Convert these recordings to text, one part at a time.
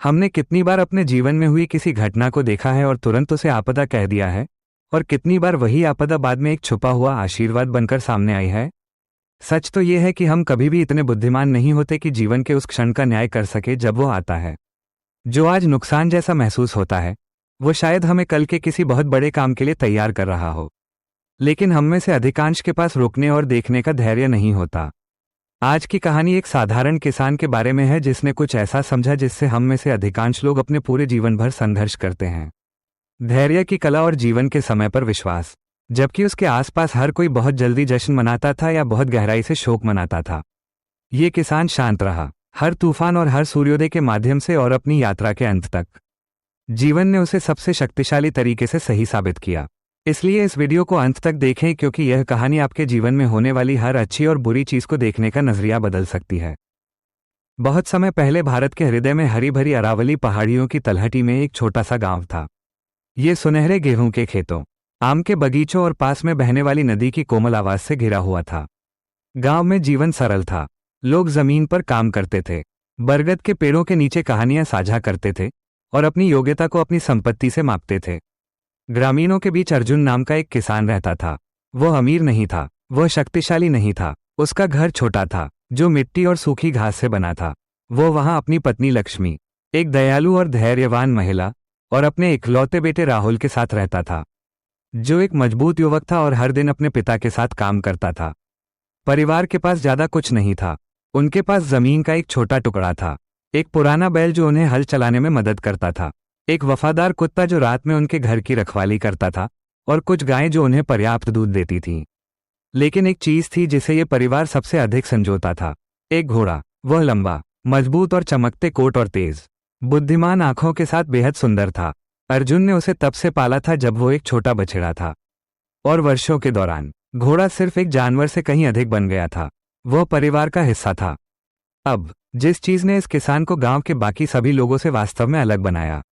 हमने कितनी बार अपने जीवन में हुई किसी घटना को देखा है और तुरंत उसे आपदा कह दिया है, और कितनी बार वही आपदा बाद में एक छुपा हुआ आशीर्वाद बनकर सामने आई है। सच तो यह है कि हम कभी भी इतने बुद्धिमान नहीं होते कि जीवन के उस क्षण का न्याय कर सके जब वो आता है। जो आज नुकसान जैसा महसूस होता है, वो शायद हमें कल के किसी बहुत बड़े काम के लिए तैयार कर रहा हो, लेकिन हम में से अधिकांश के पास रुकने और देखने का धैर्य नहीं होता। आज की कहानी एक साधारण किसान के बारे में है जिसने कुछ ऐसा समझा जिससे हम में से अधिकांश लोग अपने पूरे जीवन भर संघर्ष करते हैं। धैर्य की कला और जीवन के समय पर विश्वास। जबकि उसके आसपास हर कोई बहुत जल्दी जश्न मनाता था या बहुत गहराई से शोक मनाता था, ये किसान शांत रहा, हर तूफान और हर सूर्योदय के माध्यम से और अपनी यात्रा के अंत तक। जीवन ने उसे सबसे शक्तिशाली तरीके से सही साबित किया। इसलिए इस वीडियो को अंत तक देखें, क्योंकि यह कहानी आपके जीवन में होने वाली हर अच्छी और बुरी चीज को देखने का नजरिया बदल सकती है। बहुत समय पहले भारत के हृदय में हरी भरी अरावली पहाड़ियों की तलहटी में एक छोटा सा गांव था। ये सुनहरे गेहूं के खेतों, आम के बगीचों और पास में बहने वाली नदी की कोमल आवाज से घिरा हुआ था। गांव में जीवन सरल था। लोग जमीन पर काम करते थे, बरगद के पेड़ों के नीचे कहानियां साझा करते थे और अपनी योग्यता को अपनी संपत्ति से मापते थे। ग्रामीणों के बीच अर्जुन नाम का एक किसान रहता था। वो अमीर नहीं था, वह शक्तिशाली नहीं था। उसका घर छोटा था, जो मिट्टी और सूखी घास से बना था। वो वहां अपनी पत्नी लक्ष्मी, एक दयालु और धैर्यवान महिला, और अपने इकलौते बेटे राहुल के साथ रहता था, जो एक मजबूत युवक था और हर दिन अपने पिता के साथ काम करता था। परिवार के पास ज्यादा कुछ नहीं था। उनके पास जमीन का एक छोटा टुकड़ा था, एक पुराना बैल जो उन्हें हल चलाने में मदद करता था, एक वफादार कुत्ता जो रात में उनके घर की रखवाली करता था, और कुछ गायें जो उन्हें पर्याप्त दूध देती थीं। लेकिन एक चीज थी जिसे ये परिवार सबसे अधिक संजोता था, एक घोड़ा। वह लंबा, मजबूत और चमकते कोट और तेज, बुद्धिमान आंखों के साथ बेहद सुंदर था। अर्जुन ने उसे तब से पाला था जब वो एक छोटा बछड़ा था, और वर्षों के दौरान घोड़ा सिर्फ एक जानवर से कहीं अधिक बन गया था। वह परिवार का हिस्सा था। अब जिस चीज ने इस किसान को गांव के बाकी सभी लोगों से वास्तव में अलग बनाया,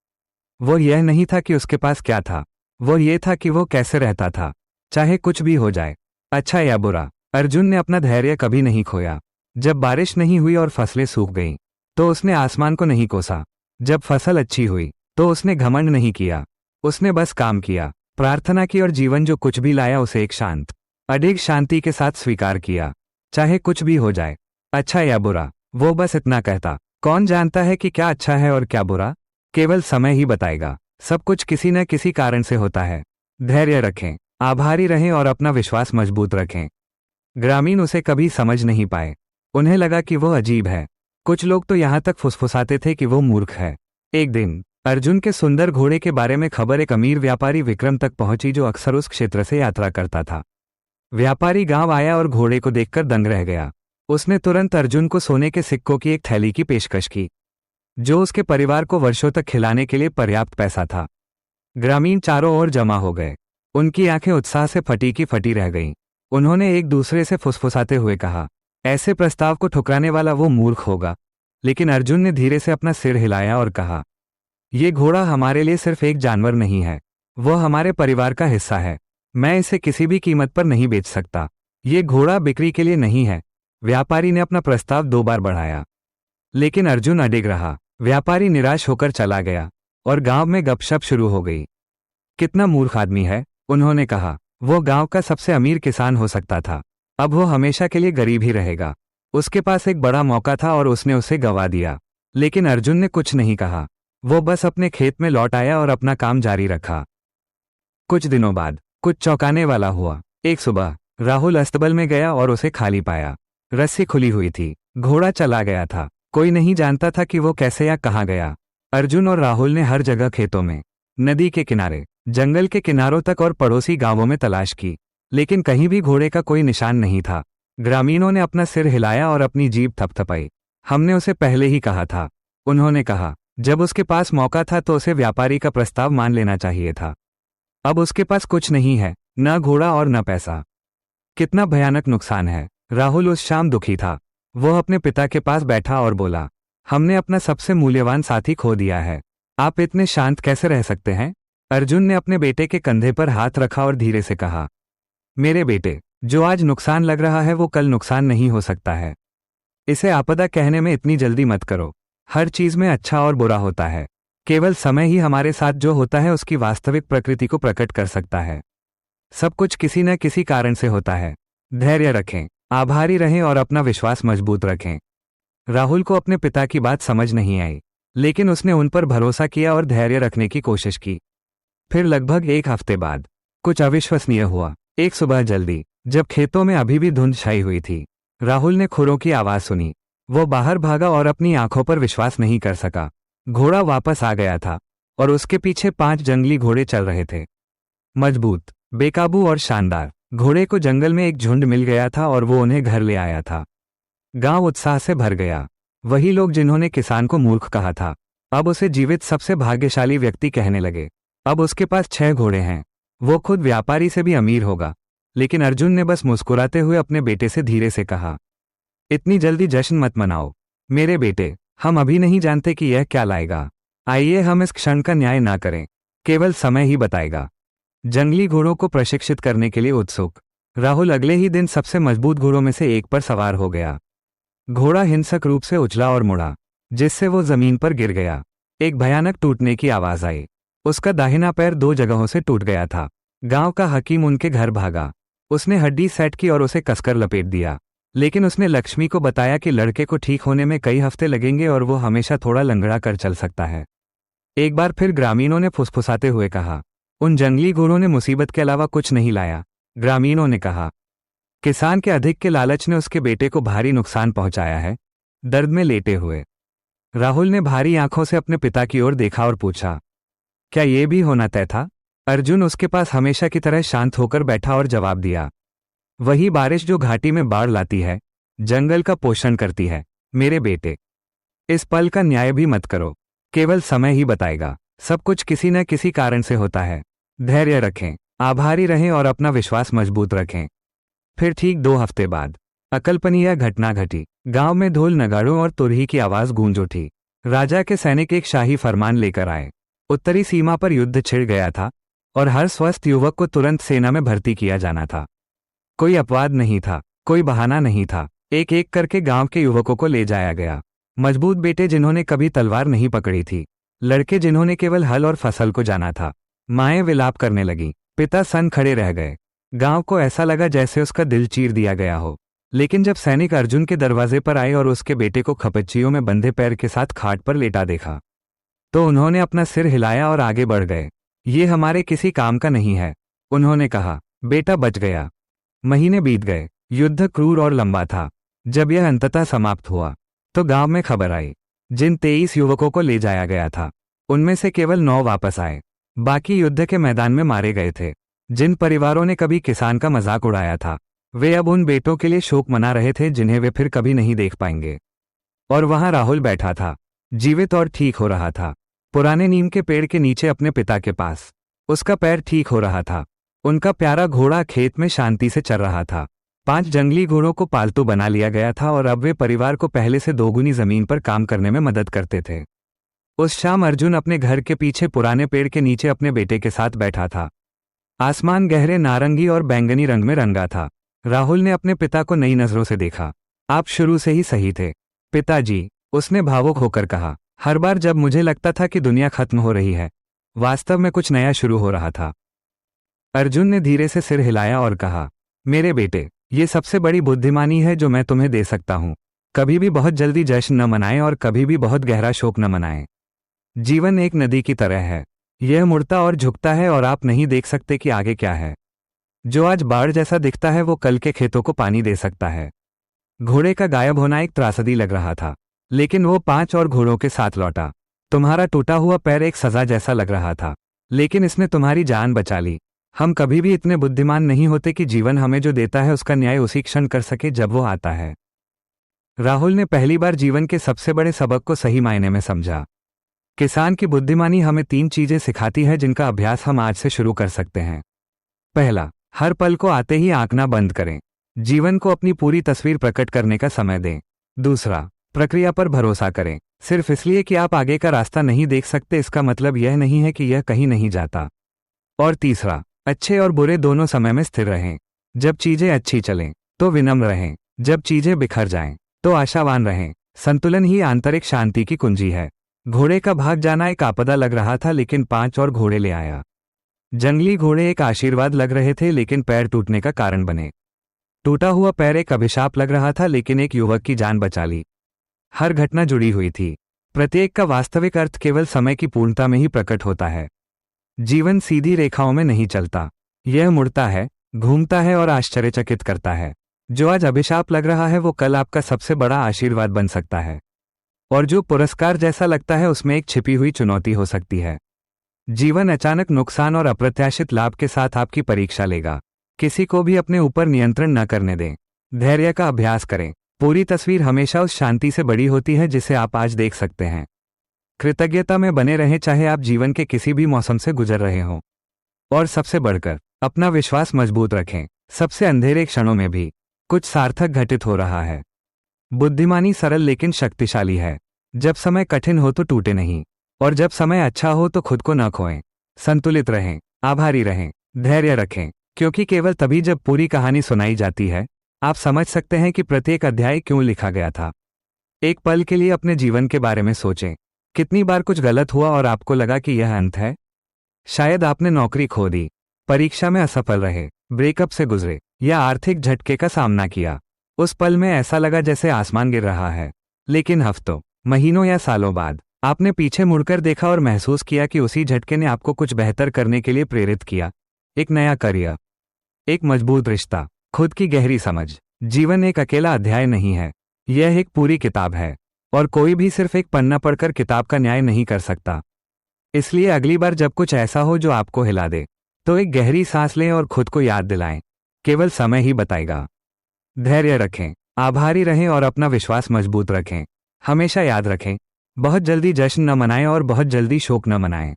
वो यह नहीं था कि उसके पास क्या था, वो ये था कि वो कैसे रहता था, चाहे कुछ भी हो जाए, अच्छा या बुरा। अर्जुन ने अपना धैर्य कभी नहीं खोया। जब बारिश नहीं हुई और फसलें सूख गईं, तो उसने आसमान को नहीं कोसा। जब फसल अच्छी हुई, तो उसने घमंड नहीं किया। उसने बस काम किया, प्रार्थना की और जीवन जो कुछ भी लाया उसे एक शांत, अडिग शांति के साथ स्वीकार किया, चाहे कुछ भी हो जाए, अच्छा या बुरा। वो बस इतना कहता, कौन जानता है कि क्या अच्छा है और क्या बुरा? केवल समय ही बताएगा। सब कुछ किसी न किसी कारण से होता है। धैर्य रखें, आभारी रहें और अपना विश्वास मजबूत रखें। ग्रामीण उसे कभी समझ नहीं पाए। उन्हें लगा कि वो अजीब है। कुछ लोग तो यहाँ तक फुसफुसाते थे कि वो मूर्ख है। एक दिन अर्जुन के सुंदर घोड़े के बारे में खबर एक अमीर व्यापारी विक्रम तक पहुंची, जो अक्सर उस क्षेत्र से यात्रा करता था। व्यापारी गांव आया और घोड़े को देखकर दंग रह गया। उसने तुरंत अर्जुन को सोने के सिक्कों की एक थैली की पेशकश की, जो उसके परिवार को वर्षों तक खिलाने के लिए पर्याप्त पैसा था। ग्रामीण चारों ओर जमा हो गए। उनकी आंखें उत्साह से फटी की फटी रह गईं। उन्होंने एक दूसरे से फुसफुसाते हुए कहा, ऐसे प्रस्ताव को ठुकराने वाला वो मूर्ख होगा। लेकिन अर्जुन ने धीरे से अपना सिर हिलाया और कहा, ये घोड़ा हमारे लिए सिर्फ एक जानवर नहीं है, वो हमारे परिवार का हिस्सा है। मैं इसे किसी भी कीमत पर नहीं बेच सकता। ये घोड़ा बिक्री के लिए नहीं है। व्यापारी ने अपना प्रस्ताव 2 बार बढ़ाया, लेकिन अर्जुन अडिग रहा। व्यापारी निराश होकर चला गया और गांव में गपशप शुरू हो गई। कितना मूर्ख आदमी है, उन्होंने कहा। वो गांव का सबसे अमीर किसान हो सकता था, अब वो हमेशा के लिए गरीब ही रहेगा। उसके पास एक बड़ा मौका था और उसने उसे गंवा दिया। लेकिन अर्जुन ने कुछ नहीं कहा। वो बस अपने खेत में लौट आया और अपना काम जारी रखा। कुछ दिनों बाद कुछ चौंकाने वाला हुआ। एक सुबह राहुल अस्तबल में गया और उसे खाली पाया। रस्सी खुली हुई थी, घोड़ा चला गया था। कोई नहीं जानता था कि वो कैसे या कहाँ गया। अर्जुन और राहुल ने हर जगह, खेतों में, नदी के किनारे, जंगल के किनारों तक और पड़ोसी गांवों में तलाश की, लेकिन कहीं भी घोड़े का कोई निशान नहीं था। ग्रामीणों ने अपना सिर हिलाया और अपनी जीभ थपथपाई। हमने उसे पहले ही कहा था, उन्होंने कहा। जब उसके पास मौका था तो उसे व्यापारी का प्रस्ताव मान लेना चाहिए था। अब उसके पास कुछ नहीं है, न घोड़ा और न पैसा। कितना भयानक नुकसान है। राहुल उस शाम दुखी था। वो अपने पिता के पास बैठा और बोला, हमने अपना सबसे मूल्यवान साथी खो दिया है। आप इतने शांत कैसे रह सकते हैं? अर्जुन ने अपने बेटे के कंधे पर हाथ रखा और धीरे से कहा, मेरे बेटे, जो आज नुकसान लग रहा है वो कल नुकसान नहीं हो सकता है। इसे आपदा कहने में इतनी जल्दी मत करो। हर चीज में अच्छा और बुरा होता है। केवल समय ही हमारे साथ जो होता है उसकी वास्तविक प्रकृति को प्रकट कर सकता है। सब कुछ किसी न किसी कारण से होता है। धैर्य रखें, आभारी रहें और अपना विश्वास मजबूत रखें। राहुल को अपने पिता की बात समझ नहीं आई, लेकिन उसने उन पर भरोसा किया और धैर्य रखने की कोशिश की। फिर लगभग एक हफ्ते बाद कुछ अविश्वसनीय हुआ। एक सुबह जल्दी, जब खेतों में अभी भी धुंध छाई हुई थी, राहुल ने खुरों की आवाज सुनी। वो बाहर भागा और अपनी आंखों पर विश्वास नहीं कर सका। घोड़ा वापस आ गया था और उसके पीछे 5 जंगली घोड़े चल रहे थे। मजबूत, बेकाबू और शानदार। घोड़े को जंगल में एक झुंड मिल गया था और वो उन्हें घर ले आया था। गांव उत्साह से भर गया। वही लोग जिन्होंने किसान को मूर्ख कहा था, अब उसे जीवित सबसे भाग्यशाली व्यक्ति कहने लगे। अब उसके पास 6 घोड़े हैं। वो खुद व्यापारी से भी अमीर होगा। लेकिन अर्जुन ने बस मुस्कुराते हुए अपने बेटे से धीरे से कहा, इतनी जल्दी जश्न मत मनाओ मेरे बेटे, हम अभी नहीं जानते कि यह क्या लाएगा। आइए हम इस क्षण का न्याय ना करें, केवल समय ही बताएगा। जंगली घोड़ों को प्रशिक्षित करने के लिए उत्सुक, राहुल अगले ही दिन सबसे मजबूत घोड़ों में से एक पर सवार हो गया। घोड़ा हिंसक रूप से उछला और मुड़ा, जिससे वो जमीन पर गिर गया। एक भयानक टूटने की आवाज आई। उसका दाहिना पैर 2 जगहों से टूट गया था। गांव का हकीम उनके घर भागा। उसने हड्डी सेट की और उसे कसकर लपेट दिया। लेकिन उसने लक्ष्मी को बताया कि लड़के को ठीक होने में कई हफ्ते लगेंगे और वो हमेशा थोड़ा लंगड़ा कर चल सकता है। एक बार फिर ग्रामीणों ने फुसफुसाते हुए कहा, उन जंगली घोड़ों ने मुसीबत के अलावा कुछ नहीं लाया। ग्रामीणों ने कहा, किसान के अधिक के लालच ने उसके बेटे को भारी नुकसान पहुंचाया है। दर्द में लेटे हुए राहुल ने भारी आंखों से अपने पिता की ओर देखा और पूछा, क्या ये भी होना तय था? अर्जुन उसके पास हमेशा की तरह शांत होकर बैठा और जवाब दिया, वही बारिश जो घाटी में बाढ़ लाती है, जंगल का पोषण करती है। मेरे बेटे, इस पल का न्याय भी मत करो, केवल समय ही बताएगा। सब कुछ किसी न किसी कारण से होता है। धैर्य रखें, आभारी रहें और अपना विश्वास मजबूत रखें। फिर ठीक 2 हफ्ते बाद अकल्पनीय घटना घटी। गांव में ढोल नगाड़ों और तुरही की आवाज गूंज उठी। राजा के सैनिक एक शाही फरमान लेकर आए। उत्तरी सीमा पर युद्ध छिड़ गया था और हर स्वस्थ युवक को तुरंत सेना में भर्ती किया जाना था। कोई अपवाद नहीं था, कोई बहाना नहीं था। एक एक करके गांव के युवकों को ले जाया गया। मजबूत बेटे जिन्होंने कभी तलवार नहीं पकड़ी थी, लड़के जिन्होंने केवल हल और फसल को जाना था। माएं विलाप करने लगीं, पिता सन खड़े रह गए। गांव को ऐसा लगा जैसे उसका दिल चीर दिया गया हो। लेकिन जब सैनिक अर्जुन के दरवाजे पर आए और उसके बेटे को खपच्चियों में बंधे पैर के साथ खाट पर लेटा देखा, तो उन्होंने अपना सिर हिलाया और आगे बढ़ गए। ये हमारे किसी काम का नहीं है, उन्होंने कहा। बेटा बच गया। महीने बीत गए। युद्ध क्रूर और लंबा था। जब यह अंततः समाप्त हुआ तो गांव में खबर आई, जिन 23 युवकों को ले जाया गया था उनमें से केवल 9 वापस आए। बाकी युद्ध के मैदान में मारे गए थे। जिन परिवारों ने कभी किसान का मजाक उड़ाया था, वे अब उन बेटों के लिए शोक मना रहे थे जिन्हें वे फिर कभी नहीं देख पाएंगे। और वहां राहुल बैठा था, जीवित और ठीक हो रहा था, पुराने नीम के पेड़ के नीचे अपने पिता के पास। उसका पैर ठीक हो रहा था। उनका प्यारा घोड़ा खेत में शांति से चल रहा था। 5 जंगली घोड़ों को पालतू बना लिया गया था और अब वे परिवार को पहले से दोगुनी जमीन पर काम करने में मदद करते थे। उस शाम अर्जुन अपने घर के पीछे पुराने पेड़ के नीचे अपने बेटे के साथ बैठा था। आसमान गहरे नारंगी और बैंगनी रंग में रंगा था। राहुल ने अपने पिता को नई नजरों से देखा। आप शुरू से ही सही थे पिताजी, उसने भावुक होकर कहा। हर बार जब मुझे लगता था कि दुनिया खत्म हो रही है, वास्तव में कुछ नया शुरू हो रहा था। अर्जुन ने धीरे से सिर हिलाया और कहा, मेरे बेटे, ये सबसे बड़ी बुद्धिमानी है जो मैं तुम्हें दे सकता हूं। कभी भी बहुत जल्दी जश्न न मनाएं और कभी भी बहुत गहरा शोक न मनाएं। जीवन एक नदी की तरह है, यह मुड़ता और झुकता है और आप नहीं देख सकते कि आगे क्या है। जो आज बाढ़ जैसा दिखता है वो कल के खेतों को पानी दे सकता है। घोड़े का गायब होना एक त्रासदी लग रहा था, लेकिन वो 5 और घोड़ों के साथ लौटा। तुम्हारा टूटा हुआ पैर एक सजा जैसा लग रहा था, लेकिन इसने तुम्हारी जान बचा ली। हम कभी भी इतने बुद्धिमान नहीं होते कि जीवन हमें जो देता है उसका न्याय उसी क्षण कर सके जब वो आता है। राहुल ने पहली बार जीवन के सबसे बड़े सबक को सही मायने में समझा। किसान की बुद्धिमानी हमें 3 चीजें सिखाती है जिनका अभ्यास हम आज से शुरू कर सकते हैं। पहला, हर पल को आते ही आंकना बंद करें। जीवन को अपनी पूरी तस्वीर प्रकट करने का समय दें। दूसरा, प्रक्रिया पर भरोसा करें। सिर्फ इसलिए कि आप आगे का रास्ता नहीं देख सकते इसका मतलब यह नहीं है कि यह कहीं नहीं जाता। और तीसरा, अच्छे और बुरे दोनों समय में स्थिर रहें। जब चीजें अच्छी चलें तो विनम्र रहें, जब चीजें बिखर जाएं तो आशावान रहें। संतुलन ही आंतरिक शांति की कुंजी है। घोड़े का भाग जाना एक आपदा लग रहा था, लेकिन 5 और घोड़े ले आया। जंगली घोड़े एक आशीर्वाद लग रहे थे, लेकिन पैर टूटने का कारण बने। टूटा हुआ पैर एक अभिशाप लग रहा था, लेकिन एक युवक की जान बचा ली। हर घटना जुड़ी हुई थी। प्रत्येक का वास्तविक अर्थ केवल समय की पूर्णता में ही प्रकट होता है। जीवन सीधी रेखाओं में नहीं चलता, यह मुड़ता है, घूमता है और आश्चर्यचकित करता है। जो आज अभिशाप लग रहा है वो कल आपका सबसे बड़ा आशीर्वाद बन सकता है, और जो पुरस्कार जैसा लगता है उसमें एक छिपी हुई चुनौती हो सकती है। जीवन अचानक नुकसान और अप्रत्याशित लाभ के साथ आपकी परीक्षा लेगा। किसी को भी अपने ऊपर नियंत्रण न करने दें। धैर्य का अभ्यास करें। पूरी तस्वीर हमेशा उस शांति से बड़ी होती है जिसे आप आज देख सकते हैं। कृतज्ञता में बने रहें, चाहे आप जीवन के किसी भी मौसम से गुजर रहे हों। और सबसे बढ़कर अपना विश्वास मजबूत रखें। सबसे अंधेरे क्षणों में भी कुछ सार्थक घटित हो रहा है। बुद्धिमानी सरल लेकिन शक्तिशाली है। जब समय कठिन हो तो टूटे नहीं, और जब समय अच्छा हो तो खुद को न खोएं। संतुलित रहें, आभारी रहें, धैर्य रखें, क्योंकि केवल तभी जब पूरी कहानी सुनाई जाती है आप समझ सकते हैं कि प्रत्येक अध्याय क्यों लिखा गया था। एक पल के लिए अपने जीवन के बारे में सोचें। कितनी बार कुछ गलत हुआ और आपको लगा कि यह अंत है? शायद आपने नौकरी खो दी, परीक्षा में असफल रहे, ब्रेकअप से गुजरे या आर्थिक झटके का सामना किया। उस पल में ऐसा लगा जैसे आसमान गिर रहा है, लेकिन हफ्तों, महीनों या सालों बाद आपने पीछे मुड़कर देखा और महसूस किया कि उसी झटके ने आपको कुछ बेहतर करने के लिए प्रेरित किया। एक नया करियर, एक मजबूत रिश्ता, खुद की गहरी समझ। जीवन एक अकेला अध्याय नहीं है, यह एक पूरी किताब है, और कोई भी सिर्फ एक पन्ना पढ़कर किताब का न्याय नहीं कर सकता। इसलिए अगली बार जब कुछ ऐसा हो जो आपको हिला दे, तो एक गहरी सांस लें और खुद को याद दिलाएं, केवल समय ही बताएगा। धैर्य रखें, आभारी रहें और अपना विश्वास मजबूत रखें। हमेशा याद रखें, बहुत जल्दी जश्न न मनाएं और बहुत जल्दी शोक न मनाएं।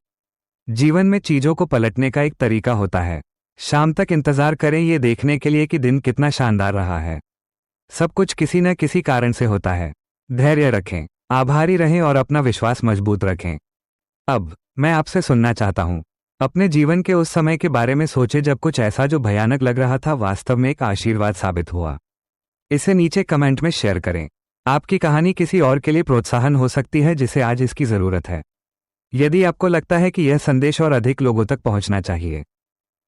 जीवन में चीजों को पलटने का एक तरीका होता है। शाम तक इंतजार करें ये देखने के लिए कि दिन कितना शानदार रहा है। सब कुछ किसी न किसी कारण से होता है। धैर्य रखें, आभारी रहें और अपना विश्वास मजबूत रखें। अब मैं आपसे सुनना चाहता हूं। अपने जीवन के उस समय के बारे में सोचें जब कुछ ऐसा जो भयानक लग रहा था वास्तव में एक आशीर्वाद साबित हुआ। इसे नीचे कमेंट में शेयर करें। आपकी कहानी किसी और के लिए प्रोत्साहन हो सकती है जिसे आज इसकी जरूरत है। यदि आपको लगता है कि यह संदेश और अधिक लोगों तक पहुंचना चाहिए,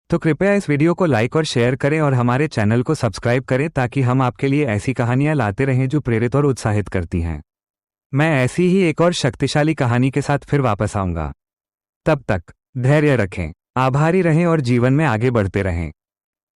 तो कृपया इस वीडियो को लाइक और शेयर करें और हमारे चैनल को सब्सक्राइब करें ताकि हम आपके लिए ऐसी कहानियां लाते रहें जो प्रेरित और उत्साहित करती हैं। मैं ऐसी ही एक और शक्तिशाली कहानी के साथ फिर वापस आऊंगा। तब तक धैर्य रखें, आभारी रहें और जीवन में आगे बढ़ते रहें।